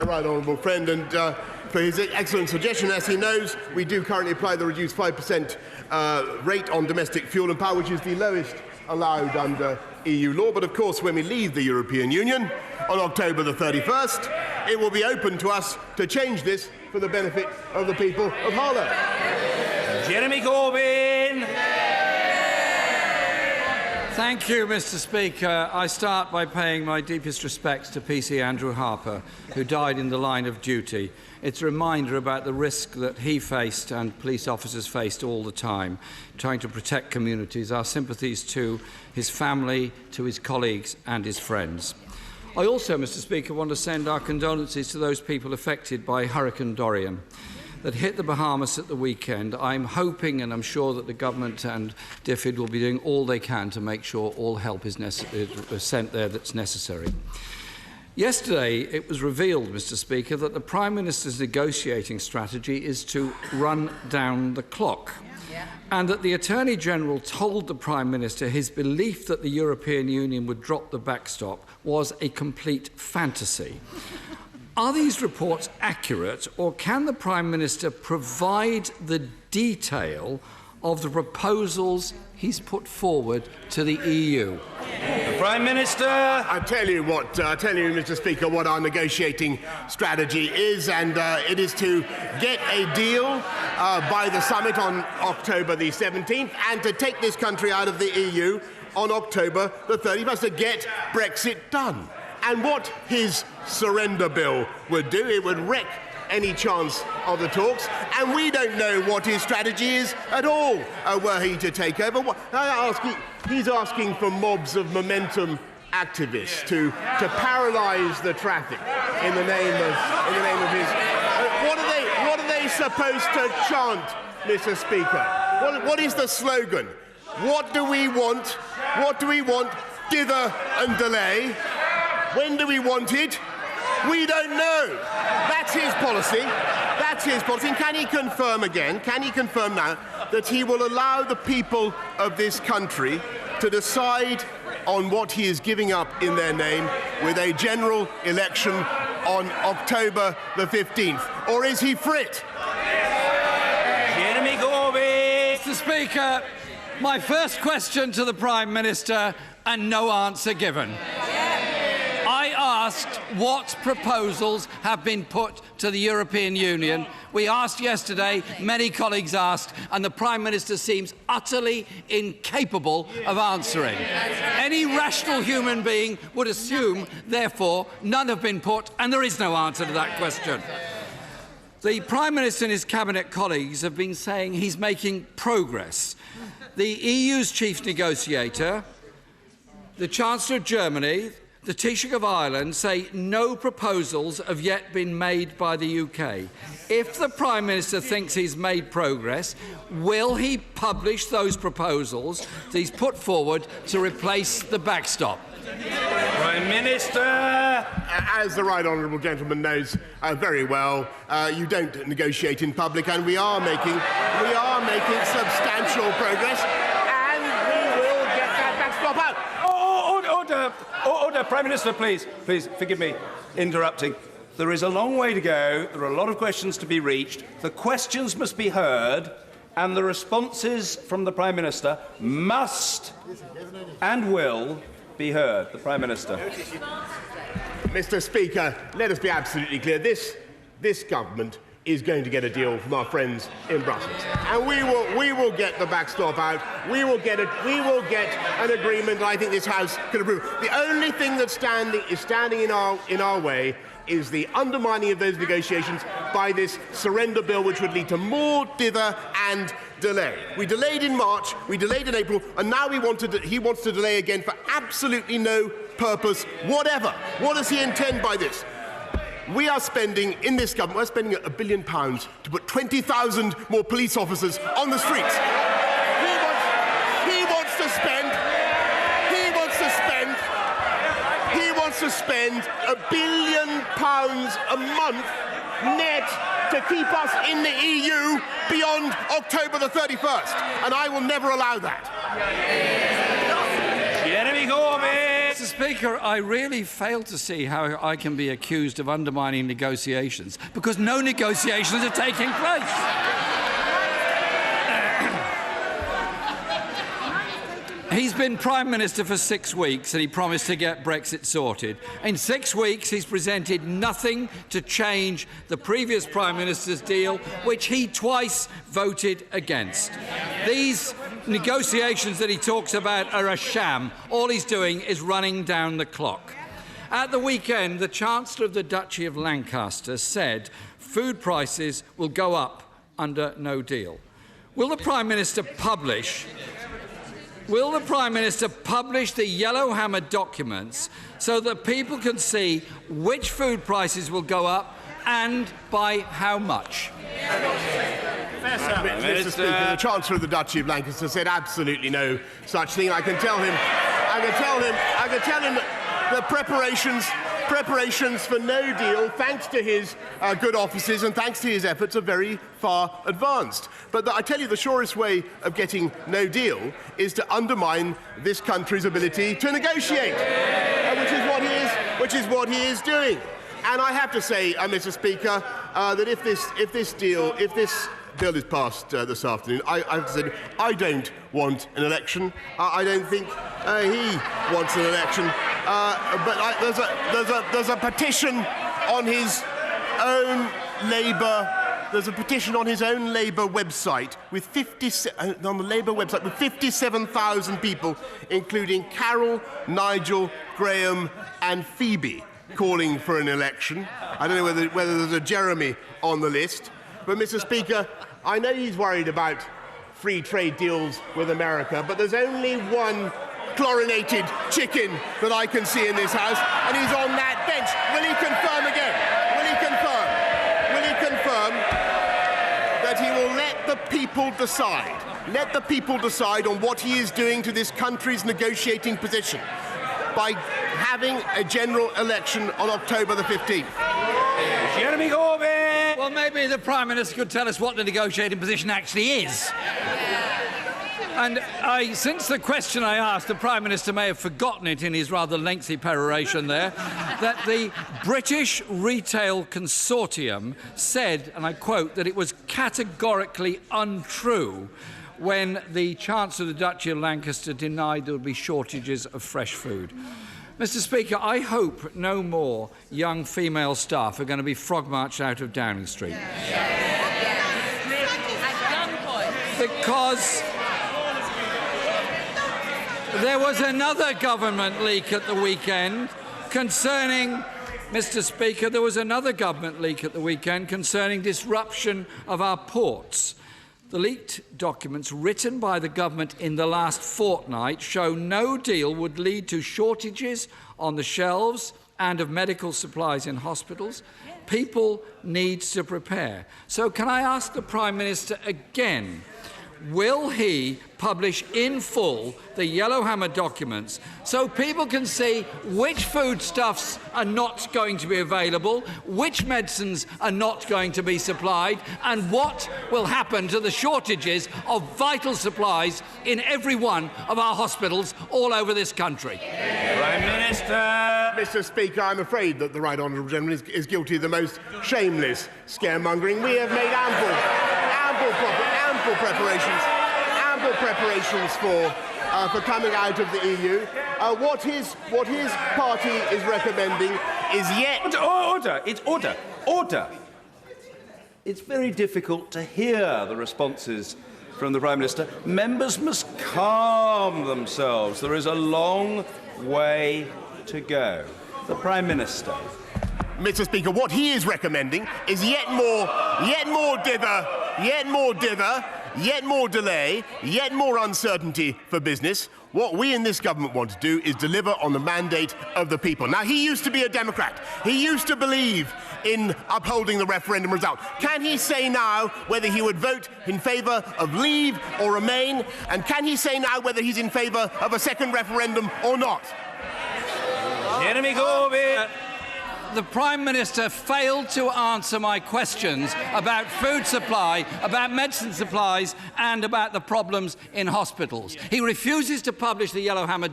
Right, honourable friend, and for his excellent suggestion. As he knows, we do currently apply the reduced 5% rate on domestic fuel and power, which is the lowest allowed under EU law. But of course, when we leave the European Union on October the 31st, it will be open to us to change this for the benefit of the people of Harlow. Jeremy Corbyn. Thank you, Mr. Speaker. I start by paying my deepest respects to PC Andrew Harper, who died in the line of duty. It's a reminder about the risk that he faced and police officers faced all the time, trying to protect communities. Our sympathies to his family, to his colleagues and his friends. I also, Mr. Speaker, want to send our condolences to those people affected by Hurricane Dorian that hit the Bahamas at the weekend. I'm hoping and I'm sure that the government and DFID will be doing all they can to make sure all help is sent there that's necessary. Yesterday, it was revealed, Mr. Speaker, that the Prime Minister's negotiating strategy is to run down the clock, and that the Attorney-General told the Prime Minister his belief that the European Union would drop the backstop was a complete fantasy. Are these reports accurate, or can the Prime Minister provide the detail of the proposals he's put forward to the EU? The Prime Minister. I tell you, Mr. Speaker, what our negotiating strategy is, and it is to get a deal by the summit on October the 17th, and to take this country out of the EU on October the 31st, to get Brexit done. And what his surrender bill would do, it would wreck any chance of the talks, and we don't know what his strategy is at all were he to take over. He's asking for mobs of momentum activists to paralyse the traffic in the name of his. What are they supposed to chant, Mr. Speaker? What is the slogan? What do we want? What do we want? Dither and delay. When do we want it? We don't know. That's his policy. That's his policy. And can he confirm again, can he confirm now, that he will allow the people of this country to decide on what he is giving up in their name with a general election on October the 15th? Or is he for it? Jeremy Corbyn. Mr. Speaker, my first question to the Prime Minister, and no answer given. I asked what proposals have been put to the European Union. We asked yesterday, many colleagues asked, and the Prime Minister seems utterly incapable of answering. Any rational human being would assume, therefore, none have been put, and there is no answer to that question. The Prime Minister and his Cabinet colleagues have been saying he's making progress. The EU's chief negotiator, the Chancellor of Germany, the Taoiseach of Ireland say no proposals have yet been made by the UK. If the Prime Minister thinks he's made progress, will he publish those proposals that he's put forward to replace the backstop? Prime Minister. As the right honourable gentleman knows very well, you don't negotiate in public, and we are making substantial progress, and we will get that backstop out. Order, Prime Minister, please forgive me interrupting. There is a long way to go. There are a lot of questions to be reached. The questions must be heard, and the responses from the Prime Minister must and will be heard. The Prime Minister. Mr. Speaker, let us be absolutely clear. This government is going to get a deal from our friends in Brussels, and we will get the backstop out. We will get an agreement. I think this House can approve. The only thing that's standing in our way is the undermining of those negotiations by this surrender bill, which would lead to more dither and delay. We delayed in March, we delayed in April, and now he wants to delay again for absolutely no purpose whatever. What does he intend by this? We are spending, in this government, we're spending £1 billion to put 20,000 more police officers on the streets. He wants to spend £1 billion a month net to keep us in the EU beyond October the 31st. And I will never allow that. Jeremy Corbyn. Mr. Speaker, I really fail to see how I can be accused of undermining negotiations, because no negotiations are taking place. He's been Prime Minister for 6 weeks and he promised to get Brexit sorted. In 6 weeks, he's presented nothing to change the previous Prime Minister's deal, which he twice voted against. These negotiations that he talks about are a sham. All he's doing is running down the clock. At the weekend, the Chancellor of the Duchy of Lancaster said food prices will go up under no deal. Will the Prime Minister publish the Yellowhammer documents so that people can see which food prices will go up and by how much? Mr. Speaker, the Chancellor of the Duchy of Lancaster said absolutely no such thing. I can tell him that preparations for no deal, thanks to his good offices and thanks to his efforts, are very far advanced. But I tell you, the surest way of getting no deal is to undermine this country's ability to negotiate, which is what he is doing. And I have to say, Mr. Speaker, that if this bill is passed this afternoon, I have to say I don't want an election. I don't think he wants an election. But there's a petition on his own Labour. There's a petition on his own Labour website with 57,000 people, including Carol, Nigel, Graham, and Phoebe, calling for an election. I don't know whether there's a Jeremy on the list. But, Mr. Speaker, I know he's worried about free trade deals with America, but there's only one chlorinated chicken that I can see in this House, and he's on that bench. Will he confirm again? Will he confirm that he will let the people decide? Let the people decide on what he is doing to this country's negotiating position by having a general election on October the 15th. Jeremy Corbyn! Well, maybe the Prime Minister could tell us what the negotiating position actually is. And since the question I asked, the Prime Minister may have forgotten it in his rather lengthy peroration there, that the British Retail Consortium said, and I quote, that it was categorically untrue when the Chancellor of the Duchy of Lancaster denied there would be shortages of fresh food. Mr. Speaker, I hope no more young female staff are going to be frog-marched out of Downing Street. Because there was another government leak at the weekend concerning, Mr. Speaker, there was another government leak at the weekend concerning disruption of our ports. The leaked documents written by the government in the last fortnight show no deal would lead to shortages on the shelves and of medical supplies in hospitals. People need to prepare. So can I ask the Prime Minister again, will he publish in full the Yellowhammer documents so people can see which foodstuffs are not going to be available, which medicines are not going to be supplied, and what will happen to the shortages of vital supplies in every one of our hospitals all over this country? Prime Minister! Mr. Speaker, I'm afraid that the Right Honourable Gentleman is guilty of the most shameless scaremongering. We have made ample preparations for coming out of the EU. What his party is recommending is yet... Order! It's order! Order! It's very difficult to hear the responses from the Prime Minister. Members must calm themselves. There is a long way to go. The Prime Minister. Mr. Speaker, what he is recommending is yet more dither, yet more delay, yet more uncertainty for business. What we in this government want to do is deliver on the mandate of the people. Now, he used to be a Democrat. He used to believe in upholding the referendum result. Can he say now whether he would vote in favour of leave or remain? And can he say now whether he's in favour of a second referendum or not? Jeremy Corbyn! The Prime Minister failed to answer my questions about food supply, about medicine supplies and about the problems in hospitals. He refuses to publish the Yellowhammer